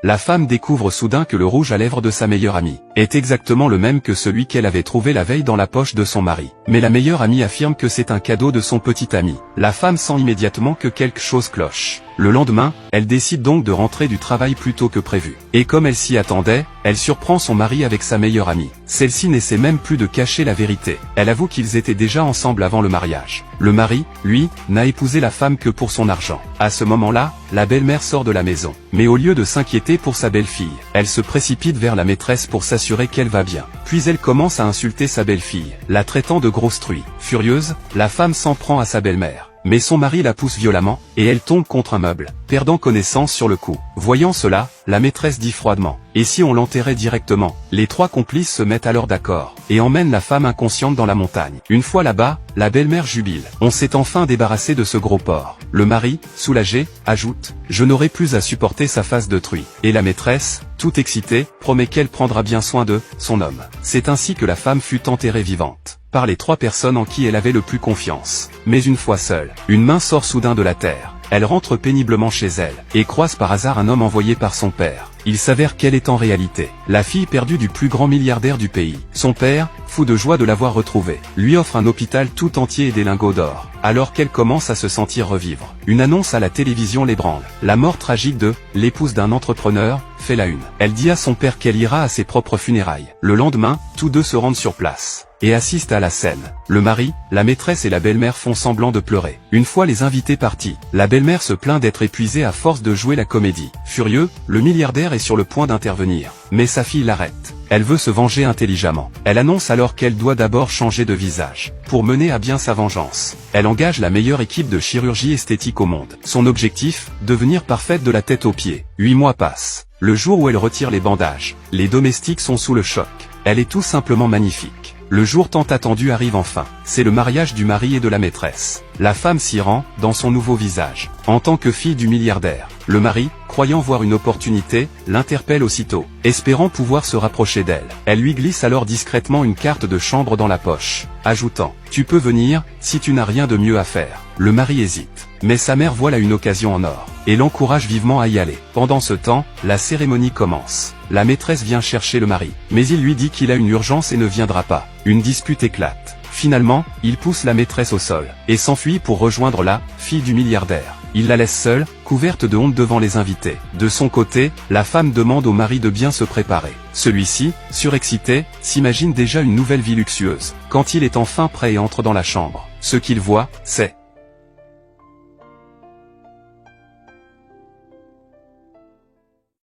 la femme découvre soudain que le rouge à lèvres de sa meilleure amie est exactement le même que celui qu'elle avait trouvé la veille dans la poche de son mari. Mais la meilleure amie affirme que c'est un cadeau de son petit ami. La femme sent immédiatement que quelque chose cloche. Le lendemain, elle décide donc de rentrer du travail plus tôt que prévu. Et comme elle s'y attendait, elle surprend son mari avec sa meilleure amie. Celle-ci n'essaie même plus de cacher la vérité. Elle avoue qu'ils étaient déjà ensemble avant le mariage. Le mari, lui, n'a épousé la femme que pour son argent. À ce moment-là, la belle-mère sort de la maison. Mais au lieu de s'inquiéter pour sa belle-fille, elle se précipite vers la maîtresse pour s'assurer qu'elle va bien. Puis elle commence à insulter sa belle-fille, la traitant de grosse truie. Furieuse, la femme s'en prend à sa belle-mère. Mais son mari la pousse violemment, et elle tombe contre un meuble, perdant connaissance sur le coup. Voyant cela, la maîtresse dit froidement: « Et si on l'enterrait directement ?» Les trois complices se mettent alors d'accord, et emmènent la femme inconsciente dans la montagne. Une fois là-bas, la belle-mère jubile. On s'est enfin débarrassé de ce gros porc. Le mari, soulagé, ajoute: « Je n'aurai plus à supporter sa face de truie. » Et la maîtresse, toute excitée, promet qu'elle prendra bien soin de son homme. C'est ainsi que la femme fut enterrée vivante par les trois personnes en qui elle avait le plus confiance. Mais une fois seule, une main sort soudain de la terre. Elle rentre péniblement chez elle, et croise par hasard un homme envoyé par son père. Il s'avère qu'elle est en réalité la fille perdue du plus grand milliardaire du pays. Son père, fou de joie de l'avoir retrouvée, lui offre un hôpital tout entier et des lingots d'or. Alors qu'elle commence à se sentir revivre, une annonce à la télévision l'ébranle. La mort tragique de l'épouse d'un entrepreneur fait la une. Elle dit à son père qu'elle ira à ses propres funérailles. Le lendemain, tous deux se rendent sur place et assistent à la scène. Le mari, la maîtresse et la belle-mère font semblant de pleurer. Une fois les invités partis, la belle-mère se plaint d'être épuisée à force de jouer la comédie. Furieux, le milliardaire est sur le point d'intervenir, mais sa fille l'arrête. Elle veut se venger intelligemment. Elle annonce alors qu'elle doit d'abord changer de visage pour mener à bien sa vengeance. Elle engage la meilleure équipe de chirurgie esthétique au monde. Son objectif, devenir parfaite de la tête aux pieds. 8 mois passent. Le jour où elle retire les bandages, les domestiques sont sous le choc. Elle est tout simplement magnifique. Le jour tant attendu arrive enfin. C'est le mariage du mari et de la maîtresse. La femme s'y rend, dans son nouveau visage, en tant que fille du milliardaire. Le mari, croyant voir une opportunité, l'interpelle aussitôt, espérant pouvoir se rapprocher d'elle. Elle lui glisse alors discrètement une carte de chambre dans la poche, ajoutant: « Tu peux venir, si tu n'as rien de mieux à faire. » Le mari hésite, mais sa mère voit là une occasion en or, et l'encourage vivement à y aller. Pendant ce temps, la cérémonie commence. La maîtresse vient chercher le mari, mais il lui dit qu'il a une urgence et ne viendra pas. Une dispute éclate. Finalement, il pousse la maîtresse au sol, et s'enfuit pour rejoindre la fille du milliardaire. Il la laisse seule, couverte de honte devant les invités. De son côté, la femme demande au mari de bien se préparer. Celui-ci, surexcité, s'imagine déjà une nouvelle vie luxueuse. Quand il est enfin prêt et entre dans la chambre, ce qu'il voit, c'est